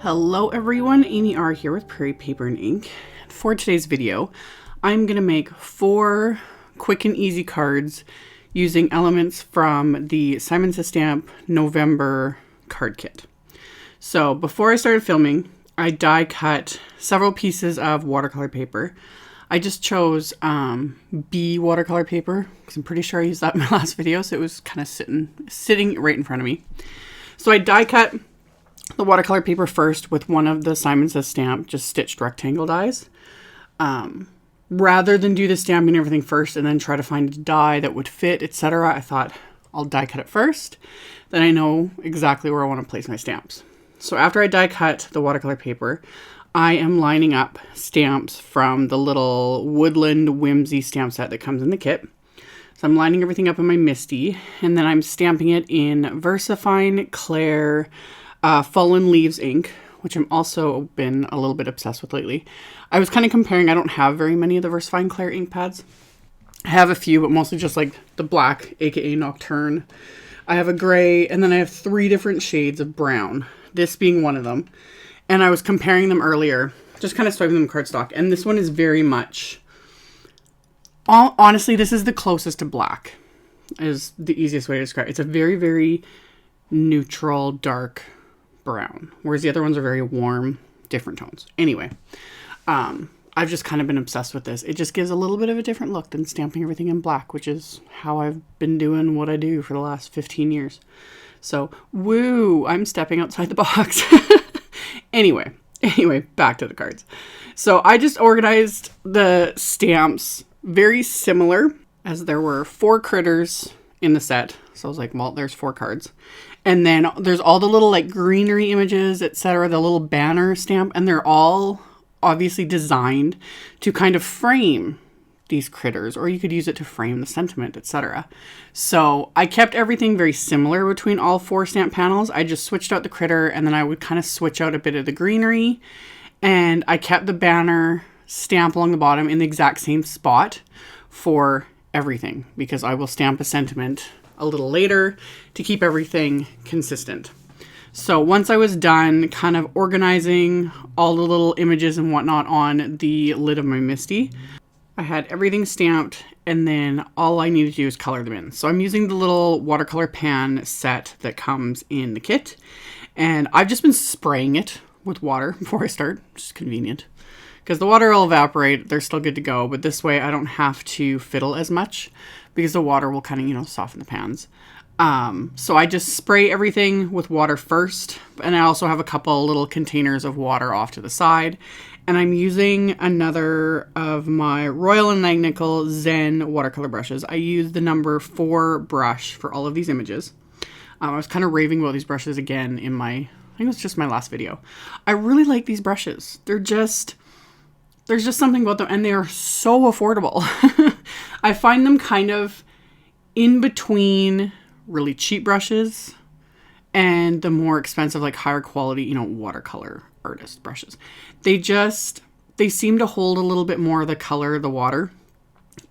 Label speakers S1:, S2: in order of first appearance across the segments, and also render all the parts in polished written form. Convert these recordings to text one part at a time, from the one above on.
S1: Hello everyone, AmyR here with Prairie Paper and Ink. For today's video, I'm going to make 4 quick and easy cards using elements from the Simon Says Stamp November card kit. So before I started filming, I die cut several pieces of watercolor paper. I just chose B watercolor paper because I'm pretty sure I used that in my last video, so it was kind of sitting right in front of me. So I die cut the watercolor paper first with one of the Simon Says Stamp just stitched rectangle dies. Rather than do the stamping and everything first and then try to find a die that would fit, etc., I thought I'll die cut it first. Then I know exactly where I want to place my stamps. So after I die cut the watercolor paper, I am lining up stamps from the little Woodland Whimsy stamp set that comes in the kit. So I'm lining everything up in my Misty, and then I'm stamping it in VersaFine, Clair, Fallen Leaves ink, which I'm also been a little bit obsessed with lately. I was kind of comparing, I don't have very many of the VersaFine Clair ink pads. I have a few, but mostly just like the black, aka Nocturne. I have a gray, and then I have 3 different shades of brown, this being one of them. And I was comparing them earlier, just kind of swiping them cardstock, and this one is very much, honestly, this is the closest to black, is the easiest way to describe it. It's a very, very neutral, dark brown, whereas the other ones are very warm, different tones. Anyway, I've just kind of been obsessed with this. It just gives a little bit of a different look than stamping everything in black, which is how I've been doing what I do for the last 15 years. So, woo, I'm stepping outside the box. Anyway, back to the cards. So I just organized the stamps very similar, as there were 4 critters in the set. So I was like, well, there's 4 cards. And then there's all the little like greenery images, etc., the little banner stamp, and they're all obviously designed to kind of frame these critters, or you could use it to frame the sentiment, etc. So I kept everything very similar between all 4 stamp panels. I just switched out the critter, and then I would kind of switch out a bit of the greenery, and I kept the banner stamp along the bottom in the exact same spot for everything, because I will stamp a sentiment a little later to keep everything consistent. So once I was done kind of organizing all the little images and whatnot on the lid of my Misty, I had everything stamped, and then all I needed to do is color them in. So I'm using the little watercolor pan set that comes in the kit, and I've just been spraying it with water before I start, which is convenient. Because the water will evaporate, they're still good to go, but this way I don't have to fiddle as much because the water will kind of, soften the pans. So I just spray everything with water first, and I also have a couple little containers of water off to the side. And I'm using another of my Royal and Langnickel Zen watercolor brushes. I used the number 4 brush for all of these images. I was kind of raving about these brushes again in I think it was just my last video. I really like these brushes. There's just something about them, and they are so affordable. I find them kind of in between really cheap brushes and the more expensive, like higher quality, watercolor artist brushes. They seem to hold a little bit more of the color of the water,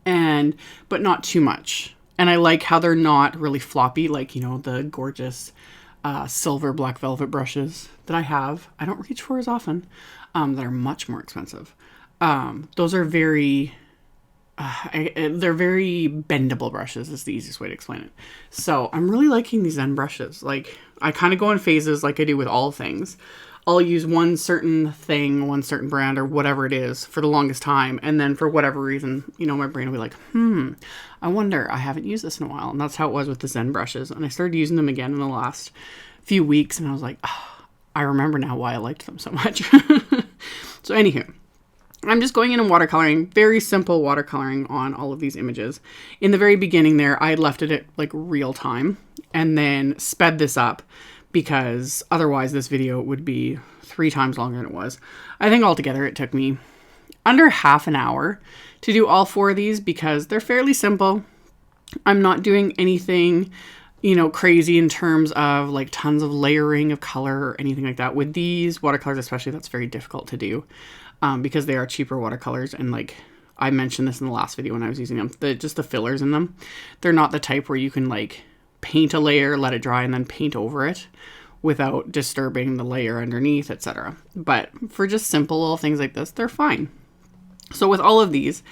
S1: but not too much. And I like how they're not really floppy, like, the gorgeous silver black velvet brushes that I have. I don't reach for as often, that are much more expensive. Those are they're very bendable brushes is the easiest way to explain it. So I'm really liking these Zen brushes. Like, I kind of go in phases like I do with all things. I'll use one certain thing, one certain brand or whatever it is for the longest time. And then for whatever reason, my brain will be like, I wonder, I haven't used this in a while. And that's how it was with the Zen brushes. And I started using them again in the last few weeks. And I was like, I remember now why I liked them so much. So anywho, I'm just going in and watercoloring, very simple watercoloring on all of these images. In the very beginning there, I had left it at like real time and then sped this up because otherwise this video would be 3 times longer than it was. I think altogether it took me under half an hour to do all 4 of these because they're fairly simple. I'm not doing anything, crazy in terms of like tons of layering of color or anything like that. With these watercolors especially, that's very difficult to do. Because they are cheaper watercolors, and like I mentioned this in the last video when I was using them, just the fillers in them, they're not the type where you can like paint a layer, let it dry, and then paint over it. without disturbing the layer underneath, etc. But for just simple little things like this, they're fine. So with all of these,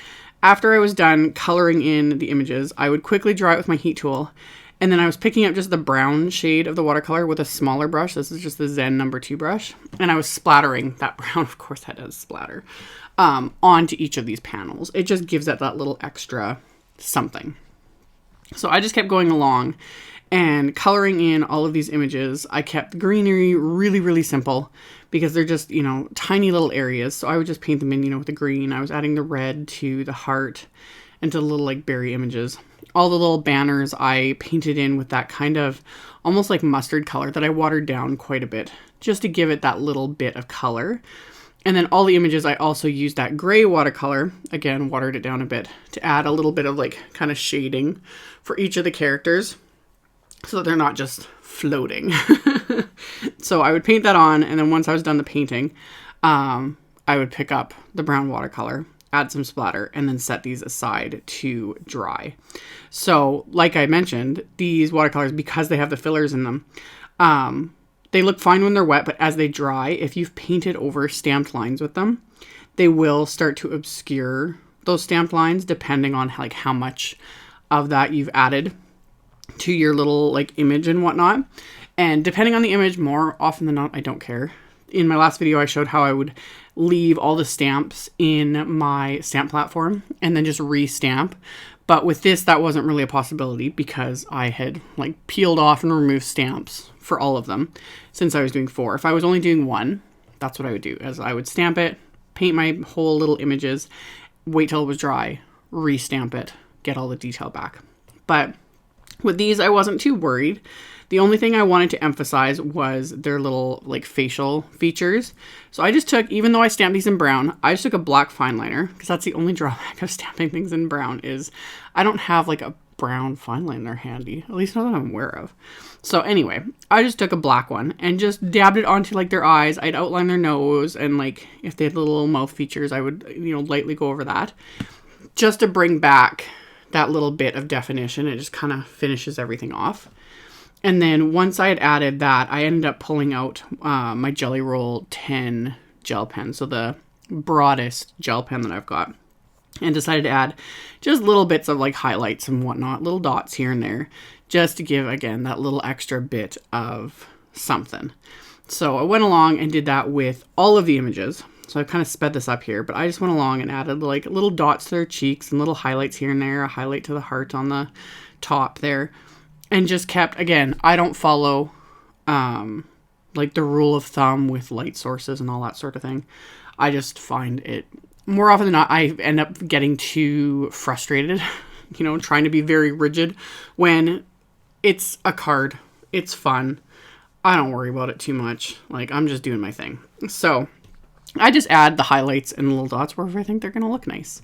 S1: after I was done coloring in the images, I would quickly dry it with my heat tool. And then I was picking up just the brown shade of the watercolor with a smaller brush. This is just the Zen number 2 brush. And I was splattering that brown, of course that does splatter, onto each of these panels. It just gives it that little extra something. So I just kept going along and coloring in all of these images. I kept the greenery really, really simple because they're just, you know, tiny little areas. So I would just paint them in, you know, with the green. I was adding the red to the heart and to the little like berry images. All the little banners I painted in with that kind of almost like mustard color that I watered down quite a bit just to give it that little bit of color. And then all the images I also used that gray watercolor, again, watered it down a bit to add a little bit of like kind of shading for each of the characters so that they're not just floating. So I would paint that on, and then once I was done the painting, I would pick up the brown watercolor, add some splatter, and then set these aside to dry. So like I mentioned, these watercolors, because they have the fillers in them, they look fine when they're wet, but as they dry, if you've painted over stamped lines with them, they will start to obscure those stamped lines depending on like how much of that you've added to your little like image and whatnot. And depending on the image, more often than not, I don't care. In my last video, I showed how I would leave all the stamps in my stamp platform and then just re-stamp. But with this, that wasn't really a possibility because I had like peeled off and removed stamps for all of them since I was doing 4. If I was only doing 1, that's what I would do, as I would stamp it, paint my whole little images, wait till it was dry, re-stamp it, get all the detail back. But with these, I wasn't too worried. The only thing I wanted to emphasize was their little like facial features. So I just took, even though I stamped these in brown, I just took a black fine liner because that's the only drawback of stamping things in brown is I don't have like a brown fine liner handy, at least not that I'm aware of. So anyway, I just took a black one and just dabbed it onto like their eyes. I'd outline their nose, and like if they had little mouth features, I would, you know, lightly go over that just to bring back that little bit of definition. It just kind of finishes everything off. And then once I had added that, I ended up pulling out my Jelly Roll 10 gel pen. So the broadest gel pen that I've got. And decided to add just little bits of like highlights and whatnot, little dots here and there, just to give, again, that little extra bit of something. So I went along and did that with all of the images. So I kind of sped this up here, but I just went along and added like little dots to their cheeks and little highlights here and there, a highlight to the heart on the top there. And just kept, again, I don't follow like the rule of thumb with light sources and all that sort of thing. I just find it, more often than not, I end up getting too frustrated, you know, trying to be very rigid when it's a card. It's fun. I don't worry about it too much. Like, I'm just doing my thing. So I just add the highlights and little dots wherever I think they're going to look nice.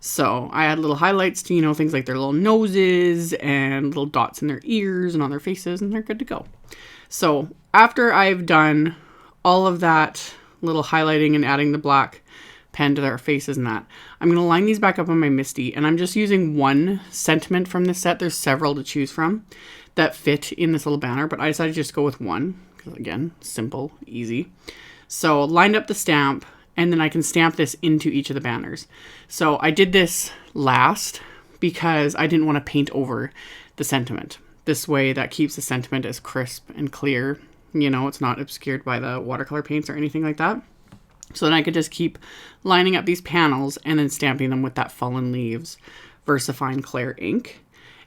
S1: So I add little highlights to, you know, things like their little noses and little dots in their ears and on their faces, and they're good to go. So after I've done all of that little highlighting and adding the black pen to their faces and that, I'm going to line these back up on my Misty, and I'm just using one sentiment from this set. There's several to choose from that fit in this little banner, but I decided to just go with one because, again, simple, easy. So lined up the stamp, and then I can stamp this into each of the banners. So I did this last because I didn't want to paint over the sentiment. This way that keeps the sentiment as crisp and clear. You know, it's not obscured by the watercolor paints or anything like that. So then I could just keep lining up these panels and then stamping them with that Fallen Leaves VersaFine Clair ink.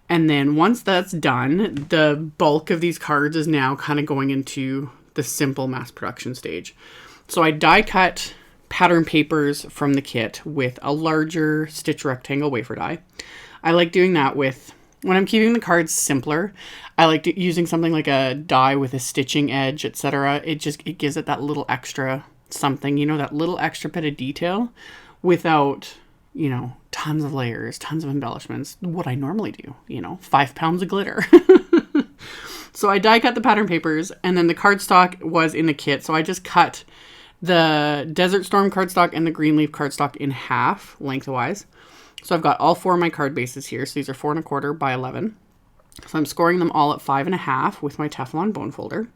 S1: And then once that's done, the bulk of these cards is now kind of going into the simple mass production stage. So I die cut pattern papers from the kit with a larger stitch rectangle wafer die. I like doing that with, when I'm keeping the cards simpler, I like using something like a die with a stitching edge, etc. It gives it that little extra something, you know, that little extra bit of detail without, you know, tons of layers, tons of embellishments, what I normally do, you know, 5 pounds of glitter. So I die cut the pattern papers, and then the cardstock was in the kit. So I just cut the Desert Storm cardstock and the Greenleaf cardstock in half lengthwise. So I've got all 4 of my card bases here. So these are 4 1/4 by 11. So I'm scoring them all at 5 1/2 with my Teflon bone folder.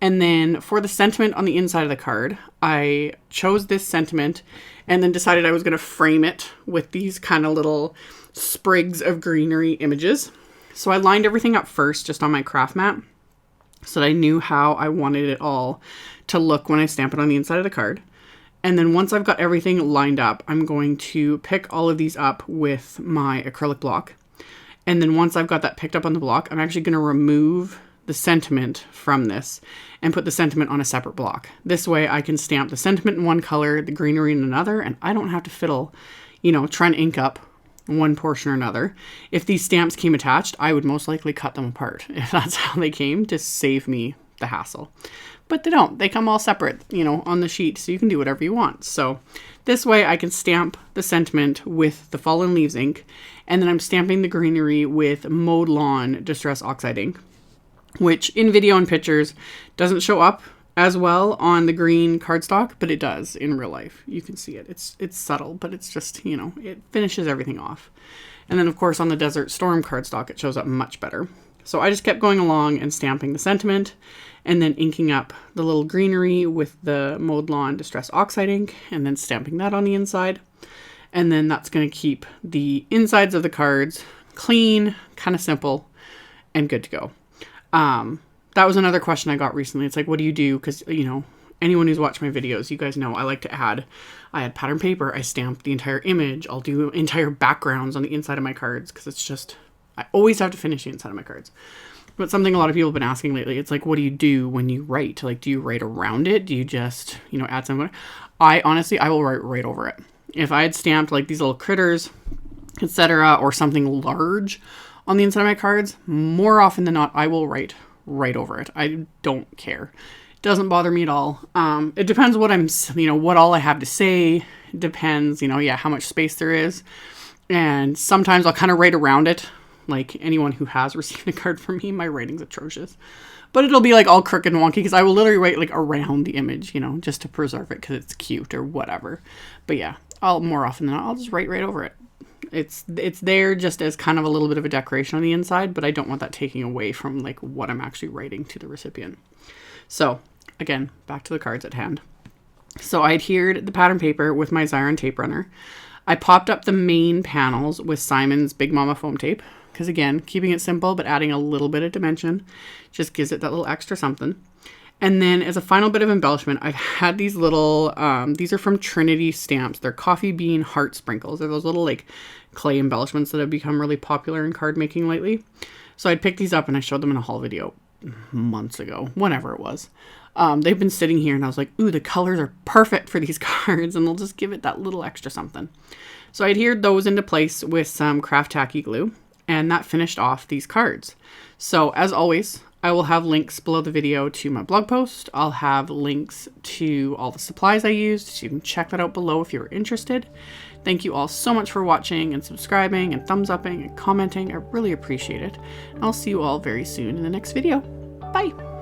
S1: And then for the sentiment on the inside of the card, I chose this sentiment and then decided I was going to frame it with these kind of little sprigs of greenery images. So I lined everything up first just on my craft mat so that I knew how I wanted it all to look when I stamp it on the inside of the card. And then once I've got everything lined up, I'm going to pick all of these up with my acrylic block. And then once I've got that picked up on the block, I'm actually going to remove the sentiment from this and put the sentiment on a separate block. This way I can stamp the sentiment in one color, the greenery in another, and I don't have to fiddle, try and ink up one portion or another. If these stamps came attached, I would most likely cut them apart if that's how they came, to save me the hassle. But they don't. They come all separate, on the sheet, so you can do whatever you want. So this way I can stamp the sentiment with the Fallen Leaves ink, and then I'm stamping the greenery with MOWED Lawn Distress Oxide ink, which in video and pictures doesn't show up as well on the green cardstock, but it does in real life. You can see it. It's subtle, but it's just, it finishes everything off. And then of course on the Desert Storm cardstock, it shows up much better. So I just kept going along and stamping the sentiment and then inking up the little greenery with the MOWED Lawn Distress Oxide ink and then stamping that on the inside. And then that's going to keep the insides of the cards clean, kind of simple, and good to go. That was another question I got recently. It's like, what do you do? Because, anyone who's watched my videos, you guys know I like to add pattern paper. I stamp the entire image. I'll do entire backgrounds on the inside of my cards because it's just, I always have to finish the inside of my cards. But something a lot of people have been asking lately, it's like, what do you do when you write? Like, do you write around it? Do you just, add something? I will write right over it. If I had stamped like these little critters, etc., or something large on the inside of my cards, more often than not, I will write right over it. I don't care. It doesn't bother me at all. It depends what what all I have to say. It depends, how much space there is. And sometimes I'll kind of write around it. Like anyone who has received a card from me, my writing's atrocious. But it'll be like all crooked and wonky because I will literally write like around the image, just to preserve it because it's cute or whatever. But yeah, more often than not, I'll just write right over it. It's there just as kind of a little bit of a decoration on the inside, but I don't want that taking away from like what I'm actually writing to the recipient. So again, back to the cards at hand. So I adhered the pattern paper with my xyron tape runner. I popped up the main panels with Simon's Big Mama foam tape because again, keeping it simple but adding a little bit of dimension just gives it that little extra something. And then as a final bit of embellishment, I've had these little, these are from Trinity stamps. They're coffee bean heart sprinkles. They're those little like clay embellishments that have become really popular in card making lately. So I'd picked these up and I showed them in a haul video months ago, whenever it was. They've been sitting here and I was like, ooh, the colors are perfect for these cards and they'll just give it that little extra something. So I adhered those into place with some craft tacky glue and that finished off these cards. So as always, I will have links below the video to my blog post. I'll have links to all the supplies I used, so you can check that out below if you're interested. Thank you all so much for watching and subscribing and thumbs upping and commenting. I really appreciate it. And I'll see you all very soon in the next video. Bye!